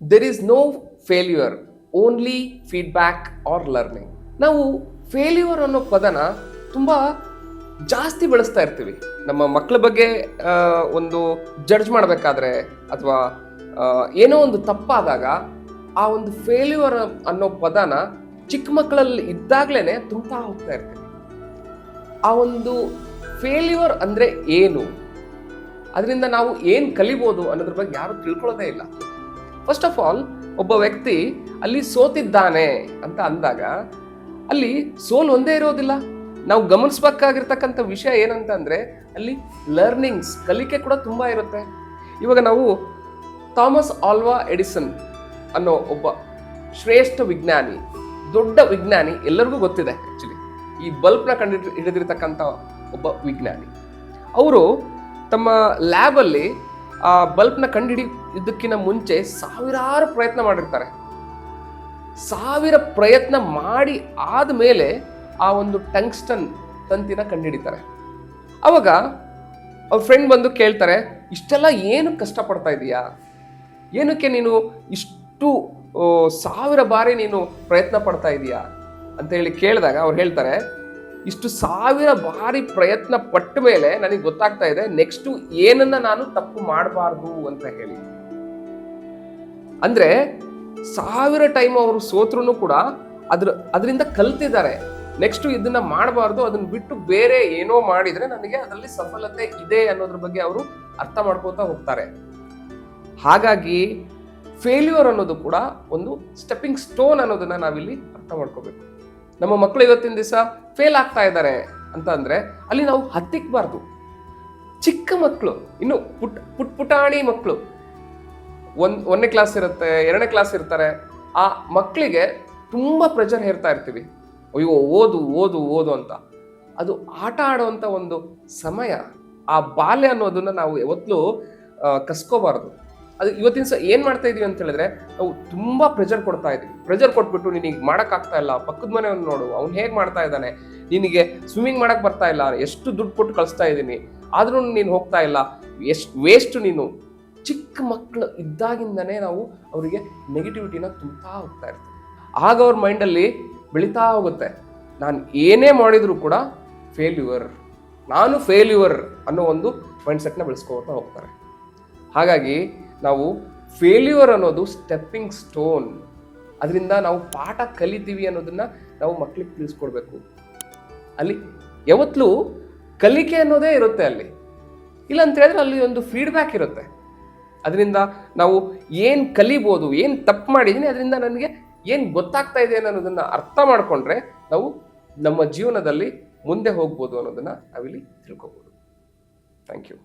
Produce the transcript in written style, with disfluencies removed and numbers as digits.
There is no failure, only feedback or learning. ನಾವು failure ಅನ್ನೋ ಪದನ ತುಂಬ ಜಾಸ್ತಿ ಬಳಸ್ತಾ ಇರ್ತೀವಿ. ನಮ್ಮ ಮಕ್ಕಳ ಬಗ್ಗೆ ಒಂದು ಜಡ್ಜ್ ಮಾಡಬೇಕಾದ್ರೆ ಅಥವಾ ಏನೋ ಒಂದು ತಪ್ಪಾದಾಗ ಆ ಒಂದು ಫೇಲ್ಯೂರ್ ಅನ್ನೋ ಪದನ ಚಿಕ್ಕ ಮಕ್ಕಳಲ್ಲಿ ಇದ್ದಾಗಲೇ ತುಂಬ್ತಾ ಹೋಗ್ತಾ ಇರ್ತೀವಿ. ಆ ಒಂದು ಫೇಲ್ಯೂರ್ ಅಂದರೆ ಏನು, ಅದರಿಂದ ನಾವು ಏನು ಕಲಿಬೋದು ಅನ್ನೋದ್ರ ಬಗ್ಗೆ ಯಾರು ತಿಳ್ಕೊಳ್ಳೋದೇ ಇಲ್ಲ. ಫಸ್ಟ್ ಆಫ್ ಆಲ್, ಒಬ್ಬ ವ್ಯಕ್ತಿ ಅಲ್ಲಿ ಸೋತಿದ್ದಾನೆ ಅಂತ ಅಂದಾಗ ಅಲ್ಲಿ ಸೋಲು ಒಂದೇ ಇರೋದಿಲ್ಲ. ನಾವು ಗಮನಿಸ್ಬೇಕಾಗಿರ್ತಕ್ಕಂಥ ವಿಷಯ ಏನಂತಂದ್ರೆ ಅಲ್ಲಿ ಲರ್ನಿಂಗ್ಸ್, ಕಲಿಕೆ ಕೂಡ ತುಂಬ ಇರುತ್ತೆ. ಇವಾಗ ನಾವು ಥಾಮಸ್ ಆಲ್ವಾ ಎಡಿಸನ್ ಅನ್ನೋ ಒಬ್ಬ ಶ್ರೇಷ್ಠ ವಿಜ್ಞಾನಿ, ದೊಡ್ಡ ವಿಜ್ಞಾನಿ, ಎಲ್ಲರಿಗೂ ಗೊತ್ತಿದೆ ಆ್ಯಕ್ಚುಲಿ. ಈ ಬಲ್ಬ್ನ ಹಿಡಿದಿರ್ತಕ್ಕಂಥ ಒಬ್ಬ ವಿಜ್ಞಾನಿ. ಅವರು ತಮ್ಮ ಲ್ಯಾಬಲ್ಲಿ ಆ ಬಲ್ಬ್ನ ಕಂಡುಹಿಡಿಯೋದಕ್ಕಿಂತ ಮುಂಚೆ ಸಾವಿರಾರು ಪ್ರಯತ್ನ ಮಾಡಿರ್ತಾರೆ. 1000 ಪ್ರಯತ್ನ ಮಾಡಿ ಆದಮೇಲೆ ಆ ಒಂದು ಟಂಗ್ಸ್ಟನ್ ತಂತಿನ ಕಂಡುಹಿಡಿತಾರೆ. ಅವಾಗ ಅವ್ರ ಫ್ರೆಂಡ್ ಬಂದು ಕೇಳ್ತಾರೆ, ಇಷ್ಟೆಲ್ಲ ಏನು ಕಷ್ಟಪಡ್ತಾ ಇದೀಯಾ, ಏನಕ್ಕೆ ನೀನು ಇಷ್ಟು 1000 ಬಾರಿ ನೀನು ಪ್ರಯತ್ನ ಪಡ್ತಾ ಇದೀಯಾ ಅಂತ ಹೇಳಿ ಕೇಳಿದಾಗ ಅವ್ರು ಹೇಳ್ತಾರೆ, ಇಷ್ಟು 1000 ಬಾರಿ ಪ್ರಯತ್ನ ಪಟ್ಟ ಮೇಲೆ ನನಗೆ ಗೊತ್ತಾಗ್ತಾ ಇದೆ ನೆಕ್ಸ್ಟು ಏನನ್ನ ನಾನು ತಪ್ಪು ಮಾಡಬಾರ್ದು ಅಂತ ಹೇಳಿ. ಅಂದ್ರೆ 1000 ಟೈಮ್ ಅವರು ಸೋತ್ರೂ ಕೂಡ ಅದರಿಂದ ಕಲ್ತಿದ್ದಾರೆ. ನೆಕ್ಸ್ಟ್ ಇದನ್ನ ಮಾಡಬಾರ್ದು, ಅದನ್ನ ಬಿಟ್ಟು ಬೇರೆ ಏನೋ ಮಾಡಿದ್ರೆ ನನಗೆ ಅದರಲ್ಲಿ ಸಫಲತೆ ಇದೆ ಅನ್ನೋದ್ರ ಬಗ್ಗೆ ಅವರು ಅರ್ಥ ಮಾಡ್ಕೋತಾ ಹೋಗ್ತಾರೆ. ಹಾಗಾಗಿ ಫೇಲ್ಯೂರ್ ಅನ್ನೋದು ಕೂಡ ಒಂದು ಸ್ಟೆಪ್ಪಿಂಗ್ ಸ್ಟೋನ್ ಅನ್ನೋದನ್ನ ನಾವಿಲ್ಲಿ ಅರ್ಥ ಮಾಡ್ಕೋಬೇಕು. ನಮ್ಮ ಮಕ್ಕಳು ಇವತ್ತಿನ ದಿವಸ ಫೇಲ್ ಆಗ್ತಾ ಇದ್ದಾರೆ ಅಂತ ಅಂದ್ರೆ ಅಲ್ಲಿ ನಾವು ಹತ್ತಿಕ್ಬಾರ್ದು. ಚಿಕ್ಕ ಮಕ್ಕಳು, ಇನ್ನು ಪುಟಾಣಿ ಮಕ್ಕಳು, 1ನೇ ಕ್ಲಾಸ್ ಇರುತ್ತೆ, 2ನೇ ಕ್ಲಾಸ್ ಇರ್ತಾರೆ. ಆ ಮಕ್ಕಳಿಗೆ ತುಂಬಾ ಪ್ರೆಷರ್ ಹೇರ್ತಾ ಇರ್ತೀವಿ, ಅಯ್ಯೋ ಓದು ಓದು ಓದು ಅಂತ. ಅದು ಆಟ ಆಡುವಂಥ ಒಂದು ಸಮಯ. ಆ ಬಾಲ್ಯ ಅನ್ನೋದನ್ನ ನಾವು ಯಾವತ್ತೂ ಕಸ್ಕೋಬಾರ್ದು. ಅದು ಇವತ್ತಿನ ಸಹ ಏನು ಮಾಡ್ತಾ ಇದೀವಿ ಅಂತ ಹೇಳಿದ್ರೆ, ನಾವು ತುಂಬ ಪ್ರೆಷರ್ ಕೊಡ್ತಾ ಇದೀವಿ. ಪ್ರೆಷರ್ ಕೊಟ್ಬಿಟ್ಟು ನಿನಗೆ ಮಾಡೋಕ್ಕಾಗ್ತಾ ಇಲ್ಲ, ಪಕ್ಕದ ಮನೆಯವ್ನು ನೋಡು ಅವ್ನು ಹೇಗೆ ಮಾಡ್ತಾ ಇದ್ದಾನೆ, ನಿನಗೆ ಸ್ವಿಮ್ಮಿಂಗ್ ಮಾಡಕ್ಕೆ ಬರ್ತಾ ಇಲ್ಲ, ಎಷ್ಟು ದುಡ್ಡು ಕೊಟ್ಟು ಕಳಿಸ್ತಾ ಇದ್ದೀನಿ ಆದ್ರೂ ನೀನು ಹೋಗ್ತಾ ಇಲ್ಲ, ಎಷ್ಟು ವೇಸ್ಟ್ ನೀನು. ಚಿಕ್ಕ ಮಕ್ಕಳು ಇದ್ದಾಗಿಂದನೇ ನಾವು ಅವರಿಗೆ ನೆಗೆಟಿವಿಟಿನ ತುಂಬ್ತಾ ಹೋಗ್ತಾ ಇರ್ತೀವಿ. ಆಗ ಅವ್ರ ಮೈಂಡಲ್ಲಿ ಬೆಳೀತಾ ಹೋಗುತ್ತೆ, ನಾನು ಏನೇ ಮಾಡಿದರೂ ಕೂಡ ನಾನು ಫೇಲ್ಯೂರ್ ಅನ್ನೋ ಒಂದು ಮೈಂಡ್ಸೆಟ್ನ ಬೆಳೆಸ್ಕೋತಾ ಹೋಗ್ತಾರೆ. ಹಾಗಾಗಿ ನಾವು ಫೇಲ್ಯೂರ್ ಅನ್ನೋದು ಸ್ಟೆಪ್ಪಿಂಗ್ ಸ್ಟೋನ್, ಅದರಿಂದ ನಾವು ಪಾಠ ಕಲಿತೀವಿ ಅನ್ನೋದನ್ನ ನಾವು ಮಕ್ಕಳಿಗೆ ತಿಳಿಸ್ಕೊಡ್ಬೇಕು. ಅಲ್ಲಿ ಯಾವತ್ತೂ ಕಲಿಕೆ ಅನ್ನೋದೇ ಇರುತ್ತೆ ಅಲ್ಲಿ. ಇಲ್ಲ ಅಂತ ಹೇಳಿದ್ರೆ ಅಲ್ಲಿ ಒಂದು ಫೀಡ್ಬ್ಯಾಕ್ ಇರುತ್ತೆ. ಅದರಿಂದ ನಾವು ಏನು ಕಲಿಬೋದು, ಏನು ತಪ್ಪು ಮಾಡಿದ್ದೀನಿ, ಅದರಿಂದ ನನಗೆ ಏನು ಗೊತ್ತಾಗ್ತಾ ಇದೆ ಅನ್ನೋದನ್ನ ಅರ್ಥ ಮಾಡಿಕೊಂಡ್ರೆ ನಾವು ನಮ್ಮ ಜೀವನದಲ್ಲಿ ಮುಂದೆ ಹೋಗ್ಬೋದು ಅನ್ನೋದನ್ನ ನಾವಿಲ್ಲಿ ತಿಳ್ಕೊಬೋದು. Thank you.